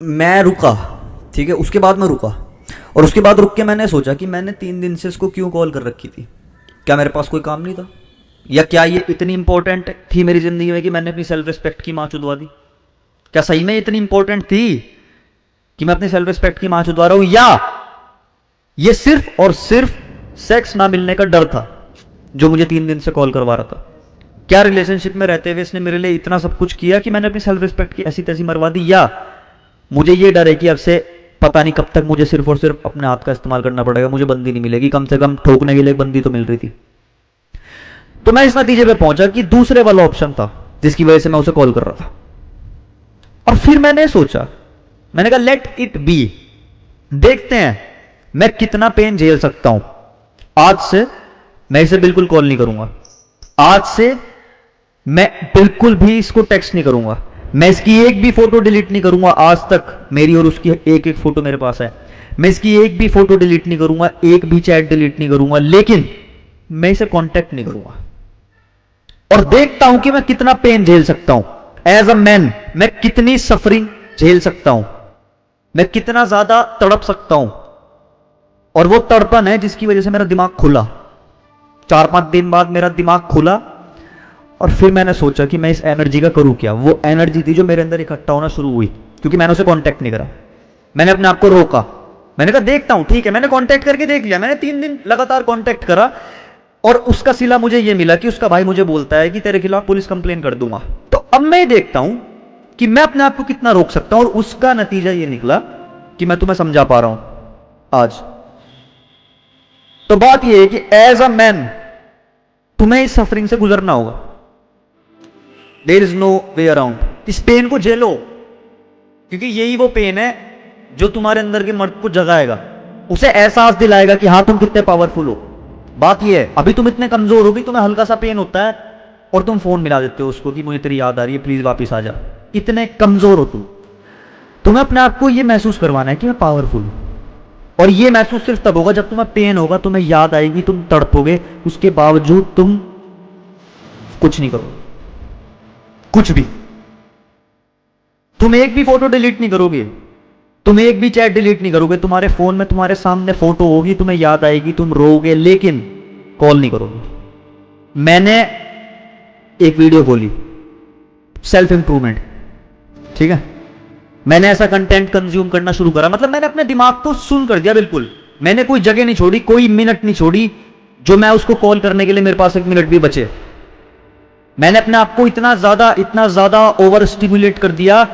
मैं रुका, ठीक है, उसके बाद मैं रुका। और उसके बाद रुक के मैंने सोचा कि मैंने 3 दिन से इसको क्यों कॉल कर रखी थी। क्या मेरे पास कोई काम नहीं था, या क्या ये इतनी इंपॉर्टेंट थी मेरी ज़िंदगी में कि मैंने अपनी सेल्फ रिस्पेक्ट की माँ चुदवा दी। क्या सही में इतनी इंपॉर्टेंट थी कि मैं अपनी सेल्फ रिस्पेक्ट की माँ चुदवा रहा हूँ, या ये सिर्फ और सिर्फ सेक्स ना मिलने का डर था जो मुझे 3 दिन से कॉल करवा रहा था। क्या रिलेशनशिप में रहते हुए इसने मेरे लिए इतना सब कुछ किया कि मैंने अपनी सेल्फ रिस्पेक्ट की ऐसी तैसी मरवा दी, या मुझे ये डर है कि अब से पता नहीं कब तक मुझे सिर्फ और सिर्फ अपने हाथ का इस्तेमाल करना पड़ेगा, मुझे बंदी नहीं मिलेगी, कम से कम ठोकने के लिए एक बंदी तो मिल रही थी। तो मैं इस नतीजे पे पहुंचा कि दूसरे वाला ऑप्शन था जिसकी वजह से मैं उसे कॉल कर रहा था। और फिर मैंने सोचा, मैंने कहा लेट इट बी, देखते हैं मैं कितना पेन झेल सकता हूं। आज से मैं इसे बिल्कुल कॉल नहीं करूंगा, आज से मैं बिल्कुल भी इसको टेक्स्ट नहीं करूंगा, मैं इसकी एक भी फोटो डिलीट नहीं करूंगा। आज तक मेरी और उसकी एक एक फोटो मेरे पास है, मैं इसकी एक भी फोटो डिलीट नहीं करूंगा, एक भी चैट डिलीट नहीं करूंगा, लेकिन मैं इसे कांटेक्ट नहीं करूंगा। और देखता हूं कि मैं कितना पेन झेल सकता हूं एज अ मैन, मैं कितनी सफरिंग झेल सकता हूं, मैं कितना ज्यादा तड़प सकता हूं। और वो तड़पन है जिसकी वजह से मेरा दिमाग खुला। 4-5 दिन बाद मेरा दिमाग खुला और फिर मैंने सोचा कि मैं इस एनर्जी का करूं क्या। वो एनर्जी थी जो मेरे अंदर इकट्ठा होना शुरू हुई क्योंकि मैंने उसे कांटेक्ट नहीं करा। मैंने अपने आप को रोका, मैंने कहा देखता हूं, ठीक है, मैंने कांटेक्ट करके देख लिया। मैंने 3 दिन लगातार कांटेक्ट करा और उसका सिला मुझे ये मिला कि उसका भाई मुझे बोलता है कि तेरे खिलाफ पुलिस कंप्लेन कर दूंगा। तो अब मैं देखता हूं कि मैं अपने आप को कितना रोक सकता हूं, और उसका नतीजा ये निकला कि मैं तुम्हें समझा पा रहा हूं आज। तो बात यह है कि एज अ मैन तुम्हें इस सफरिंग से गुजरना होगा। There is no way around. इस पेन को झेलो, क्योंकि यही वो पेन है जो तुम्हारे अंदर के मर्द को जगाएगा, उसे एहसास दिलाएगा कि हाँ तुम कितने पावरफुल हो। बात यह है अभी तुम इतने कमजोर हो कि तुम्हें हल्का सा पेन होता है और तुम फोन मिला देते हो उसको कि मुझे तेरी याद आ रही है, प्लीज वापस आ जा। इतने कमजोर हो तुम। तुम्हें अपने आप को यह महसूस करवाना है कि मैं पावरफुल हूं, और यह महसूस सिर्फ तब होगा जब तुम्हें पेन होगा, तुम्हें याद आएगी, तुम तड़पोगे, उसके बावजूद तुम कुछ नहीं करोगे, कुछ भी। तुम एक भी फोटो डिलीट नहीं करोगे, तुम एक भी चैट डिलीट नहीं करोगे, तुम्हारे फोन में तुम्हारे सामने फोटो होगी, तुम्हें याद आएगी, तुम रोगे, लेकिन कॉल नहीं करोगे। मैंने एक वीडियो खोली सेल्फ इंप्रूवमेंट, ठीक है, मैंने ऐसा कंटेंट कंज्यूम करना शुरू करा, मतलब मैंने अपने दिमाग को सुन कर दिया बिल्कुल। मैंने कोई जगह नहीं छोड़ी, कोई मिनट नहीं छोड़ी जो मैं उसको कॉल करने के लिए मेरे पास 1 मिनट भी बचे। मैंने अपने आप को इतना ज्यादा ओवर स्टिमुलेट कर दिया।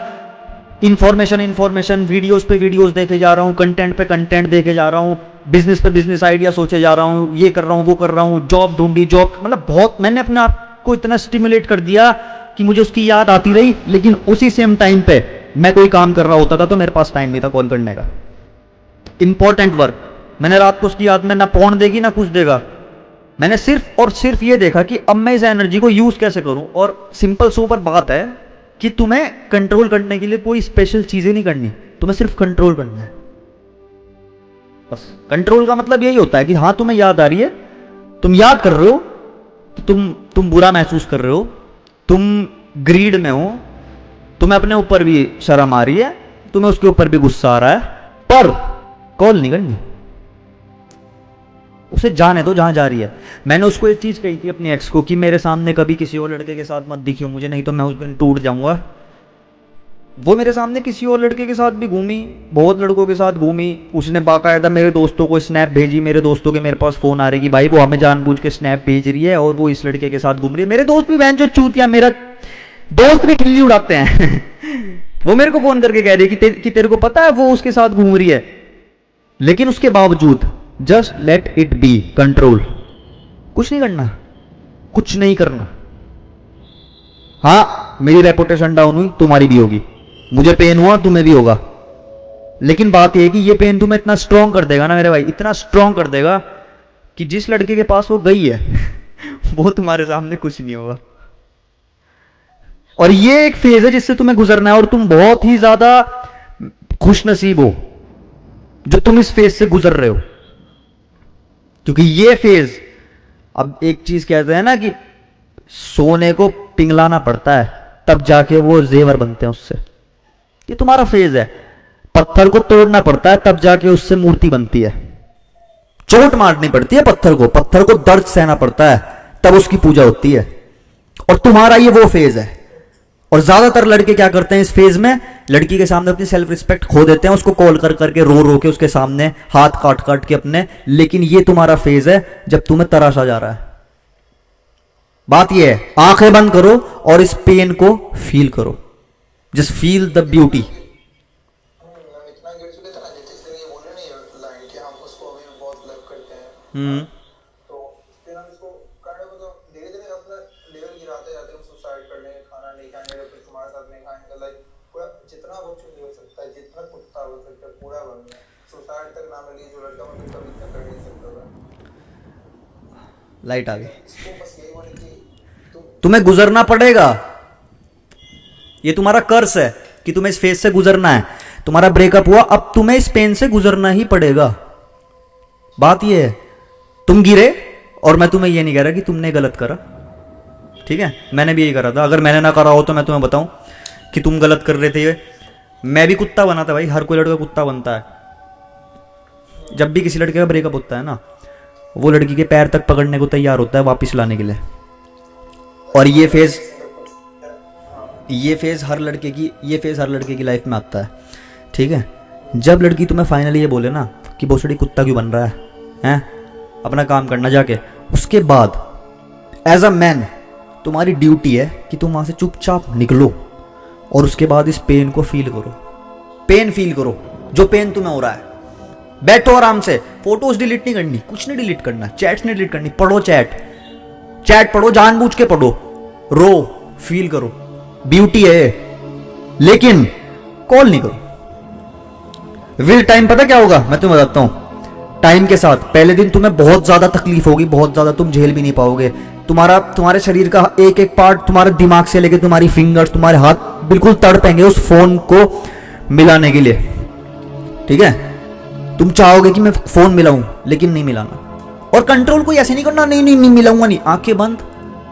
इंफॉर्मेशन वीडियोस पे वीडियोस देखे जा रहा हूं, कंटेंट पे कंटेंट देखे जा रहा हूं, बिजनेस पे बिजनेस आइडिया सोचे जा रहा हूं, ये कर रहा हूं, वो कर रहा हूं, जॉब ढूंढी, जॉब, मतलब बहुत मैंने अपने आप को इतना स्टिमुलेट कर दिया कि मुझे उसकी याद आती रही, लेकिन उसी सेम टाइम पे मैं कोई काम कर रहा होता था तो मेरे पास टाइम नहीं था कॉल करने का। इंपॉर्टेंट वर्क, मैंने रात को उसकी याद में ना पौन देगी ना कुछ देगा, मैंने सिर्फ और सिर्फ ये देखा कि अब मैं इस एनर्जी को यूज कैसे करूं। और सिंपल सुपर बात है कि तुम्हें कंट्रोल करने के लिए कोई स्पेशल चीजें नहीं करनी, तुम्हें सिर्फ कंट्रोल करना है बस। कंट्रोल का मतलब यही होता है कि हाँ तुम्हें याद आ रही है, तुम याद कर रहे हो, तुम बुरा महसूस कर रहे हो, तुम ग्रीड में हो, तुम्हें अपने ऊपर भी शर्म आ रही है, तुम्हें उसके ऊपर भी गुस्सा आ रहा है, पर कॉल नहीं करनी, उसे जाने दो जहां जा रही है। मैंने उसको एक चीज कही थी अपनी एक्स को कि मेरे सामने कभी किसी और लड़के के साथ मत दिखियो मुझे, नहीं तो मैं उस दिन टूट जाऊंगा। वो मेरे सामने किसी और लड़के के साथ भी घूमी, बहुत लड़कों के साथ घूमी, उसने बाकायदा मेरे दोस्तों को स्नैप भेजी, मेरे दोस्तों के मेरे पास फोन आ रहे कि भाई वो हमें जानबूझ के स्नैप भेज रही है और वो इस लड़के के साथ घूम रही है। मेरे दोस्त भी बहन जो चूतिया, मेरा दोस्त भी खिल्ली उड़ाते हैं वो मेरे को फोन करके कह रही है कि तेरे को पता है वो उसके साथ घूम रही है, लेकिन उसके बावजूद just let it be, control, कुछ नहीं करना, कुछ नहीं करना। हाँ मेरी रेपुटेशन डाउन हुई, तुम्हारी भी होगी, मुझे पेन हुआ, तुम्हें भी होगा, लेकिन बात यह है कि ये पेन तुम्हें इतना स्ट्रांग कर देगा ना मेरे भाई, इतना स्ट्रांग कर देगा कि जिस लड़के के पास वो गई है वो तुम्हारे सामने कुछ नहीं होगा। और ये एक फेज है जिससे तुम्हें गुजरना है, और तुम बहुत ही ज्यादा खुश नसीब हो जो तुम इस फेज से गुजर रहे हो, क्योंकि ये फेज, अब एक चीज कहते हैं ना कि सोने को पिघलाना पड़ता है तब जाके वो जेवर बनते हैं उससे, ये तुम्हारा फेज है। पत्थर को तोड़ना पड़ता है तब जाके उससे मूर्ति बनती है। चोट मारनी पड़ती है पत्थर को दर्द सहना पड़ता है तब उसकी पूजा होती है। और तुम्हारा ये वो फेज है। और ज्यादातर लड़के क्या करते हैं इस फेज में, लड़की के सामने अपनी सेल्फ रिस्पेक्ट खो देते हैं, उसको कॉल कर करके रो रो के उसके सामने हाथ काट काट के अपने। लेकिन ये तुम्हारा फेज है जब तुम्हें तराशा जा रहा है। बात ये है, आंखें बंद करो और इस पेन को फील करो। Just feel the beauty. तो फिर हम इसको करने को तो धीरे धीरे अपना लेवल गिराते जाते हैं, सुसाइड करने, खाना नहीं खाएंगे, फिर तुम्हारे साथ नहीं खाएंगे, लाइक पूरा जितना बच्चों हो सकता है, जितना कुत्ता हो सकता है पूरा बन गया। सुसाइड तक ना मिली जो लड़का मतलब कभी तक कर नहीं सकता था। लाइट आ गई। इसको बस यही बोले कि तुम्हें गुजरना पड़ेगा। ये तुम्हारा कर्स है कि तुम्हें इस फेज से गुजरना है। तुम्हारा ब्रेकअप हुआ, अब तुम्हें इस पेन से गुजरना ही पड़ेगा। बात ये है, तुम गिरे और मैं तुम्हें ये नहीं कह रहा कि तुमने गलत करा, ठीक है, मैंने भी यही करा था। अगर मैंने ना करा हो तो मैं तुम्हें बताऊं कि तुम गलत कर रहे थे। मैं भी कुत्ता बना था भाई, हर कोई लड़का कुत्ता बनता है। जब भी किसी लड़के का ब्रेकअप होता है ना, वो लड़की के पैर तक पकड़ने को तैयार होता है वापस लाने के लिए। और ये फेज हर लड़के की लाइफ में आता है, ठीक है। जब लड़की तुम्हें फाइनली ये बोले ना कि भोसड़ी कुत्ता क्यों बन रहा है, हैं, अपना काम करना जाके, उसके बाद एज अ मैन तुम्हारी ड्यूटी है कि तुम वहां से चुपचाप निकलो और उसके बाद इस पेन को फील करो। पेन फील करो जो पेन तुम्हें हो रहा है। बैठो आराम से, फोटोज डिलीट नहीं करनी, कुछ नहीं डिलीट करना, चैट्स नहीं डिलीट करनी, पढ़ो चैट पढ़ो, जानबूझ के पढ़ो, रो, फील करो, ब्यूटी है। लेकिन कॉल नहीं करो। विल टाइम पता क्या होगा, मैं तुम्हें बताता हूं। टाइम के साथ पहले दिन तुम्हें बहुत ज्यादा तकलीफ होगी, बहुत ज्यादा, तुम झेल भी नहीं पाओगे। तुम्हारे शरीर का एक एक पार्ट, तुम्हारे दिमाग से लेकर तुम्हारी फिंगर्स, तुम्हारे हाथ बिल्कुल तड़पेंगे उस फोन को मिलाने के लिए, ठीक है। तुम चाहोगे कि मैं फोन मिलाऊं, लेकिन नहीं मिलाना। और कंट्रोल कोई ऐसे नहीं करना, नहीं मिलाऊंगा नहीं, आंखें बंद,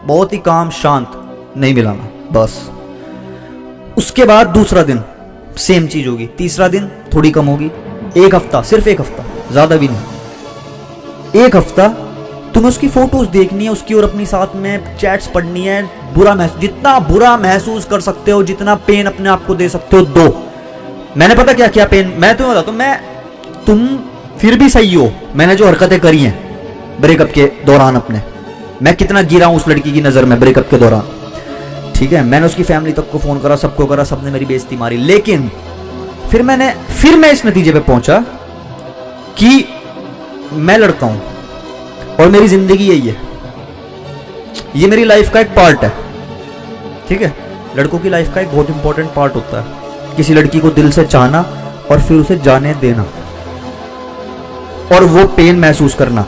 बहुत ही काम शांत, नहीं मिलाना बस। उसके बाद दूसरा दिन सेम चीज होगी, तीसरा दिन थोड़ी कम होगी, एक हफ्ता, सिर्फ एक हफ्ता, ज्यादा भी नहीं, एक हफ्ता तुम्हें उसकी फोटोज देखनी है उसकी, और अपनी साथ में चैट्स पढ़नी है। जितना बुरा महसूस कर सकते हो, जितना पेन अपने आप को दे सकते हो दो। मैंने पता क्या किया पेन, मैं तुम्हें बताता हूं, तुम फिर भी सही हो। मैंने जो हरकतें करी हैं ब्रेकअप के दौरान अपने, मैं कितना गिरा हूं उस लड़की की नजर में ब्रेकअप के दौरान, ठीक है। मैंने उसकी फैमिली तक को फोन करा, सबको करा, सबने मेरी बेइज्जती मारी। लेकिन फिर मैं इस नतीजे पे पहुंचा कि मैं लड़का हूं और मेरी जिंदगी यही है, ये मेरी लाइफ का एक पार्ट है, ठीक है। लड़कों की लाइफ का एक बहुत इंपॉर्टेंट पार्ट होता है किसी लड़की को दिल से चाहना और फिर उसे जाने देना और वो पेन महसूस करना।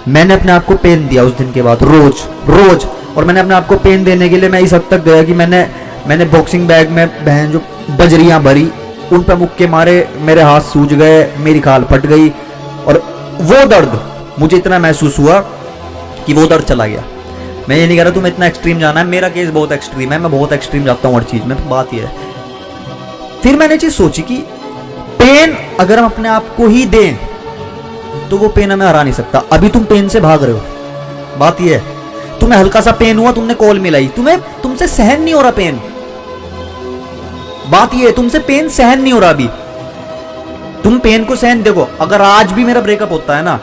मैंने अपने आप को पेन दिया उस दिन के बाद, रोज। और मैंने अपने आप को पेन देने के लिए मैं इस हद तक गया कि मैंने बॉक्सिंग बैग में बहन जो बजरियां भरी, उन पे मुक्के मारे, मेरे हाथ सूज गए, मेरी खाल फट गई। और वो दर्द मुझे इतना महसूस हुआ कि वो दर्द चला गया। मैं ये नहीं कह रहा तुम्हें इतना एक्सट्रीम जाना है, मेरा केस बहुत एक्सट्रीम है, मैं बहुत एक्सट्रीम जाता हूँ हर चीज में। बात ये है, फिर मैंने चीज सोची कि पेन अगर हम अपने आप को ही दें तो वो पेन हमें हरा नहीं सकता। अभी तुम पेन से भाग रहे हो। बात ये है, तुम्हें हल्का सा पेन हुआ, तुमने कॉल मिलाई, तुमसे सहन नहीं हो रहा पेन। बात ये है, तुमसे पेन सहन नहीं हो रहा अभी। तुम पेन को सहन, देखो अगर आज भी मेरा ब्रेकअप होता है ना,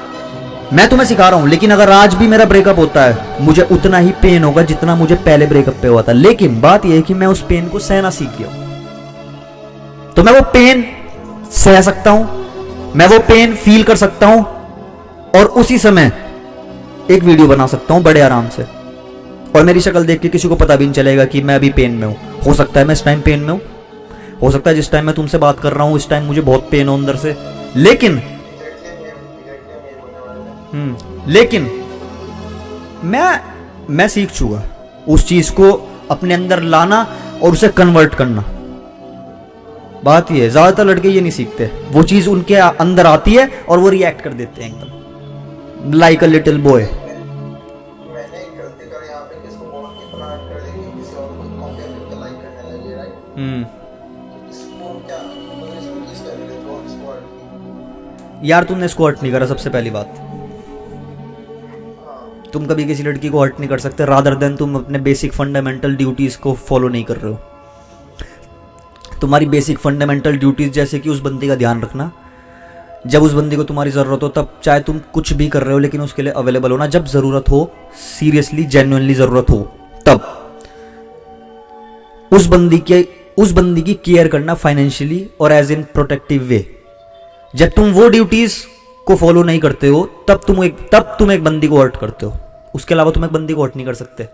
मैं तुम्हें सिखा रहा हूं, लेकिन अगर आज भी मेरा ब्रेकअप होता है मुझे उतना ही पेन होगा जितना मुझे पहले ब्रेकअप पे हुआ था। लेकिन बात यह है कि मैं उस पेन को सहना सीख गया हूं, तो मैं वो पेन सह सकता हूं, मैं वो पेन फील कर सकता हूं और उसी समय एक वीडियो बना सकता हूं बड़े आराम से। और मेरी शक्ल देख के किसी को पता भी नहीं चलेगा कि मैं अभी पेन में हूं। हो सकता है मैं इस टाइम पेन में हूं, हो सकता है जिस टाइम मैं तुमसे बात कर रहा हूं इस टाइम मुझे बहुत पेन हो अंदर से, लेकिन मैं सीख चुका उस चीज को अपने अंदर लाना और उसे कन्वर्ट करना। बात ये है, ज्यादातर लड़के ये नहीं सीखते, वो चीज उनके अंदर आती है और वो रिएक्ट कर देते हैं एकदम लाइक अ लिटिल बॉय। यार तुमने इसको हर्ट नहीं करा, सबसे पहली बात। तुम कभी किसी लड़की को हर्ट नहीं कर सकते रादर देन तुम अपने बेसिक फंडामेंटल ड्यूटीज़ को फॉलो नहीं कर रहे हो। तुम्हारी बेसिक फंडामेंटल ड्यूटीज़ जैसे कि उस बंदी का ध्यान रखना, जब उस बंदी को तुम्हारी ज़रूरत हो तब चाहे तुम कुछ भी कर रहे हो लेकिन उसके लिए अवेलेबल होना, जब ज़रूरत हो, सीरियसली जेन्युइनली ज़रूरत हो तब उस बंदी की केयर करना फाइनेंशियली और एज इन प्रोटेक्टिव वे। जब तुम वो ड्यूटीज़ को फॉलो नहीं करते हो तब तुम एक बंदी को हर्ट करते हो, उसके अलावा तुम एक बंदी को हर्ट नहीं कर सकते।